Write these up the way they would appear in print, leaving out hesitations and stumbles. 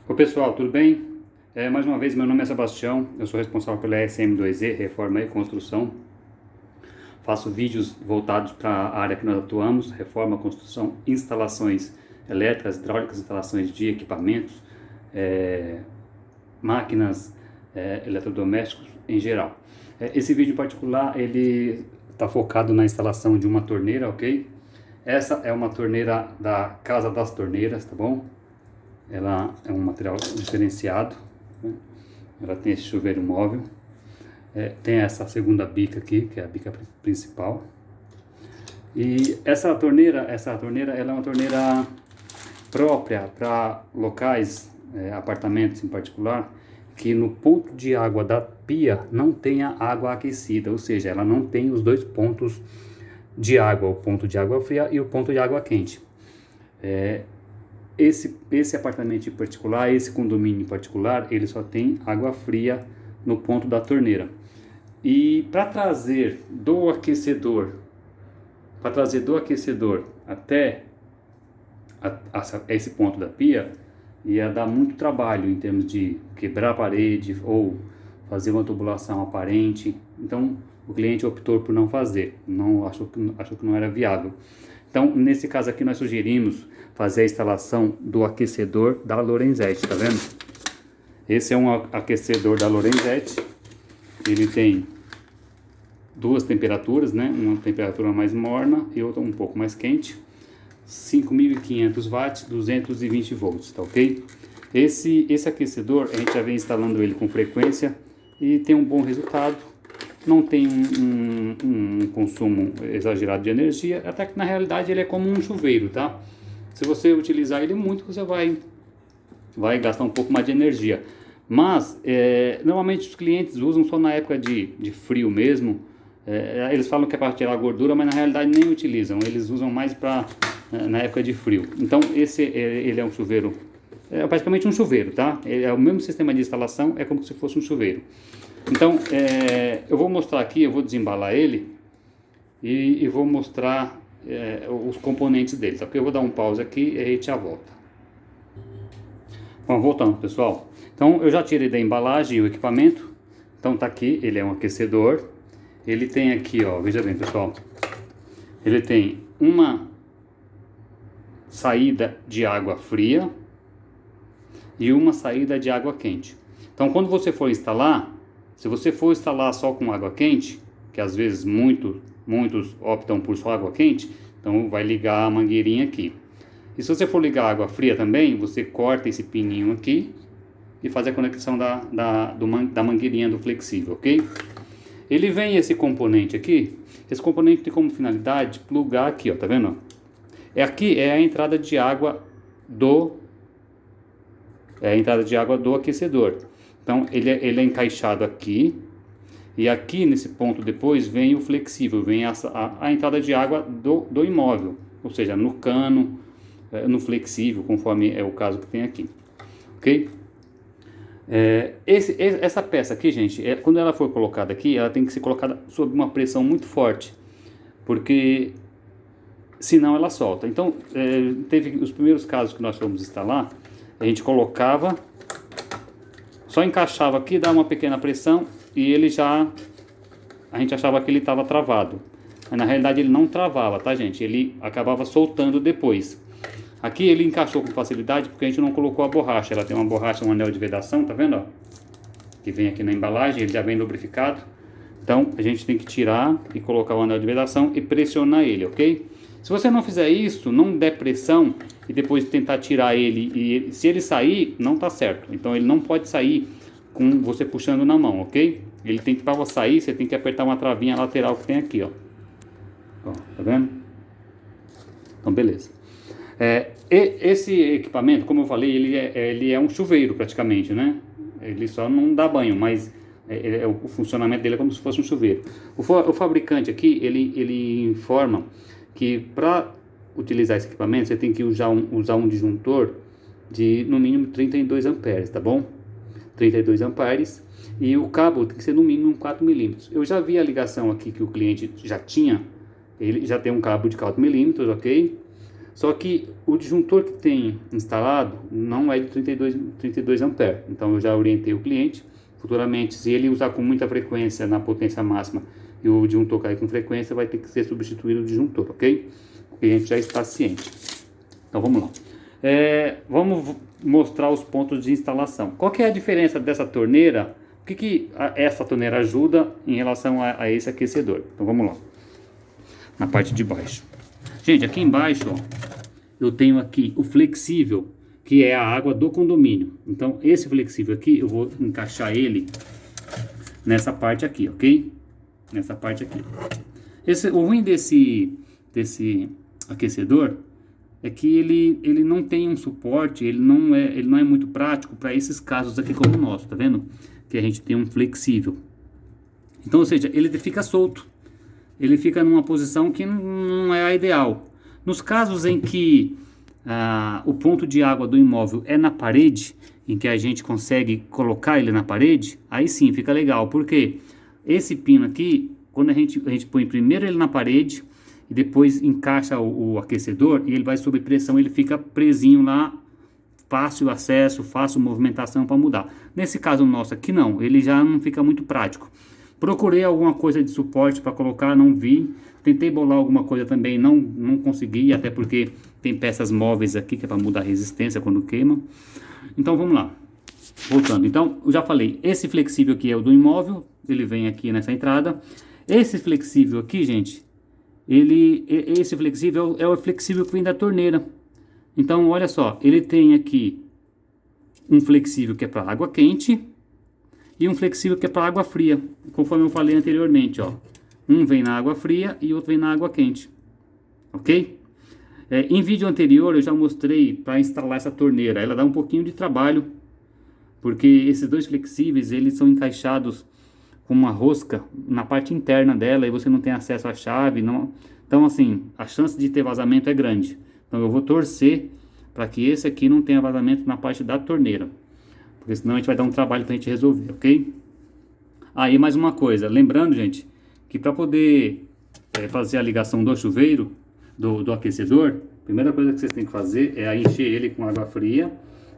Oi pessoal, tudo bem? Mais uma vez, meu nome é Sebastião, eu sou responsável pela SM2E, Reforma e Construção. Faço vídeos voltados para a área que nós atuamos, reforma, construção, instalações elétricas, hidráulicas, instalações de equipamentos, máquinas, eletrodomésticos em geral. Esse vídeo em particular, ele está focado na instalação de uma torneira, ok? Essa é uma torneira da Casa das Torneiras, tá bom? Ela é um material diferenciado, né? Ela tem esse chuveiro móvel, tem essa segunda bica aqui, que é a bica principal. E essa torneira ela é uma torneira própria para locais, apartamentos em particular, que no ponto de água da pia não tenha água aquecida, ou seja, ela não tem os dois pontos de água, o ponto de água fria e o ponto de água quente. Esse apartamento em particular, esse condomínio em particular, ele só tem água fria no ponto da torneira. E para trazer do aquecedor até esse ponto da pia, ia dar muito trabalho em termos de quebrar a parede ou fazer uma tubulação aparente. Então o cliente optou por não fazer, achou que não era viável. Então, nesse caso aqui, nós sugerimos fazer a instalação do aquecedor da Lorenzetti, tá vendo? Esse é um aquecedor da Lorenzetti. Ele tem duas temperaturas, né? Uma temperatura mais morna e outra um pouco mais quente. 5.500 watts, 220 volts, tá ok? Esse aquecedor, a gente já vem instalando ele com frequência e tem um bom resultado. Não tem um consumo exagerado de energia, até que na realidade ele é como um chuveiro, tá? Se você utilizar ele muito, você vai gastar um pouco mais de energia. Mas, normalmente os clientes usam só na época de frio mesmo. Eles falam que é para tirar a gordura, mas na realidade nem utilizam. Eles usam mais na época de frio. Então, ele é um chuveiro, é praticamente um chuveiro, tá? É o mesmo sistema de instalação, é como se fosse um chuveiro. Então, eu vou mostrar aqui, eu vou desembalar ele e vou mostrar os componentes dele, tá? Porque eu vou dar um pause aqui e a gente já volta. Bom, voltando, pessoal. Então, eu já tirei da embalagem o equipamento. Então, tá aqui, ele é um aquecedor. Ele tem aqui, ó, veja bem, pessoal. Ele tem uma saída de água fria e uma saída de água quente. Então, quando você for instalar, se você for instalar só com água quente, que às vezes muitos optam por só água quente, então vai ligar a mangueirinha aqui. E se você for ligar água fria também, você corta esse pininho aqui e faz a conexão da mangueirinha do flexível, ok? Ele vem esse componente aqui, esse componente tem como finalidade plugar aqui, ó, tá vendo? Aqui é a entrada de água do aquecedor. Então ele é encaixado aqui, e aqui nesse ponto depois vem o flexível, vem a entrada de água do imóvel, ou seja, no cano, no flexível, conforme é o caso que tem aqui, ok? Essa peça aqui, gente, quando ela for colocada aqui, ela tem que ser colocada sob uma pressão muito forte, porque senão ela solta. Então, teve os primeiros casos que nós fomos instalar, a gente colocava, só encaixava aqui, dava uma pequena pressão e a gente achava que ele estava travado. Mas na realidade ele não travava, tá, gente? Ele acabava soltando depois. Aqui ele encaixou com facilidade porque a gente não colocou a borracha. Ela tem uma borracha, um anel de vedação, tá vendo? Ó? Que vem aqui na embalagem, ele já vem lubrificado. Então a gente tem que tirar e colocar o anel de vedação e pressionar ele, ok? Se você não fizer isso, não der pressão e depois tentar tirar ele, e se ele sair, não tá certo. Então ele não pode sair com você puxando na mão, ok? Ele tem que, para sair, você tem que apertar uma travinha lateral que tem aqui, ó. Ó, tá vendo? Então beleza. Esse equipamento, como eu falei, ele é um chuveiro praticamente, né? Ele só não dá banho, mas o funcionamento dele é como se fosse um chuveiro. O fabricante aqui, ele informa que para utilizar esse equipamento, você tem que usar um disjuntor de no mínimo 32 amperes, tá bom? 32 amperes, e o cabo tem que ser no mínimo 4 milímetros. Eu já vi a ligação aqui que o cliente já tinha, ele já tem um cabo de 4 milímetros, ok? Só que o disjuntor que tem instalado não é de 32 ampere. Então eu já orientei o cliente. Futuramente, se ele usar com muita frequência na potência máxima e o disjuntor cair com frequência, vai ter que ser substituído o disjuntor, ok? O cliente já está ciente. Então vamos lá. Vamos mostrar os pontos de instalação. Qual que é a diferença dessa torneira? O que essa torneira ajuda em relação a esse aquecedor? Então vamos lá. Na parte de baixo. Gente, aqui embaixo, ó, eu tenho aqui o flexível, que é a água do condomínio. Então esse flexível aqui, eu vou encaixar ele nessa parte aqui, ok? Nessa parte aqui. O ruim desse aquecedor é que ele não tem um suporte, ele não é muito prático para esses casos aqui como o nosso, tá vendo? Que a gente tem um flexível. Então, ou seja, ele fica solto. Ele fica numa posição que não é a ideal. Nos casos em que o ponto de água do imóvel é na parede, em que a gente consegue colocar ele na parede, aí sim fica legal. Porque esse pino aqui, quando a gente põe primeiro ele na parede e depois encaixa o aquecedor e ele vai sob pressão, ele fica presinho lá, fácil acesso, fácil movimentação para mudar. Nesse caso nosso aqui não, ele já não fica muito prático. Procurei alguma coisa de suporte para colocar, não vi. Tentei bolar alguma coisa também, não consegui, até porque tem peças móveis aqui que é para mudar a resistência quando queima. Então vamos lá. Voltando, então eu já falei, esse flexível aqui é o do imóvel, ele vem aqui nessa entrada. Esse flexível aqui, gente, esse flexível é o flexível que vem da torneira. Então olha só, ele tem aqui um flexível que é para água quente e um flexível que é para água fria, conforme eu falei anteriormente, ó. Um vem na água fria e outro vem na água quente, ok? Em vídeo anterior eu já mostrei para instalar essa torneira, ela dá um pouquinho de trabalho, porque esses dois flexíveis, eles são encaixados com uma rosca na parte interna dela e você não tem acesso à chave, não. Então assim, a chance de ter vazamento é grande. Então eu vou torcer para que esse aqui não tenha vazamento na parte da torneira, porque senão a gente vai dar um trabalho para a gente resolver, ok? Aí mais uma coisa, lembrando, gente, que para poder fazer a ligação do chuveiro, do aquecedor, a primeira coisa que vocês têm que fazer é encher ele com água fria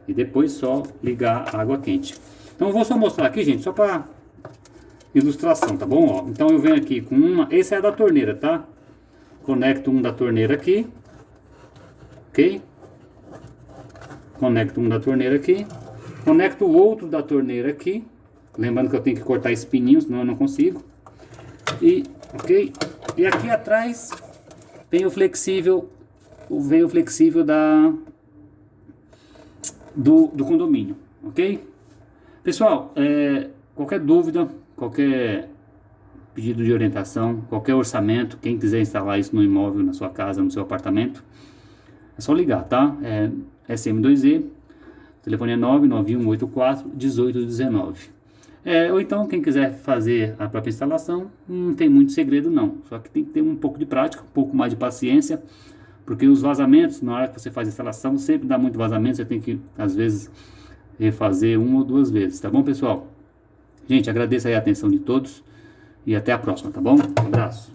e depois só ligar a água quente. Então eu vou só mostrar aqui, gente, só para ilustração, tá bom? Ó, então eu venho aqui com uma, esse é a da torneira, tá? Conecto um da torneira aqui, ok? Conecto um da torneira aqui, conecto o outro da torneira aqui, lembrando que eu tenho que cortar esse pininho, senão eu não consigo. E, ok? E aqui atrás tem o flexível, do condomínio, ok? Pessoal, qualquer dúvida, qualquer pedido de orientação, qualquer orçamento, quem quiser instalar isso no imóvel, na sua casa, no seu apartamento, é só ligar, tá? SM2E, o telefone é 99184-1819. Ou então, quem quiser fazer a própria instalação, não tem muito segredo não, só que tem que ter um pouco de prática, um pouco mais de paciência, porque os vazamentos, na hora que você faz a instalação, sempre dá muito vazamento, você tem que, às vezes, refazer uma ou duas vezes, tá bom, pessoal? Gente, agradeço aí a atenção de todos e até a próxima, tá bom? Um abraço.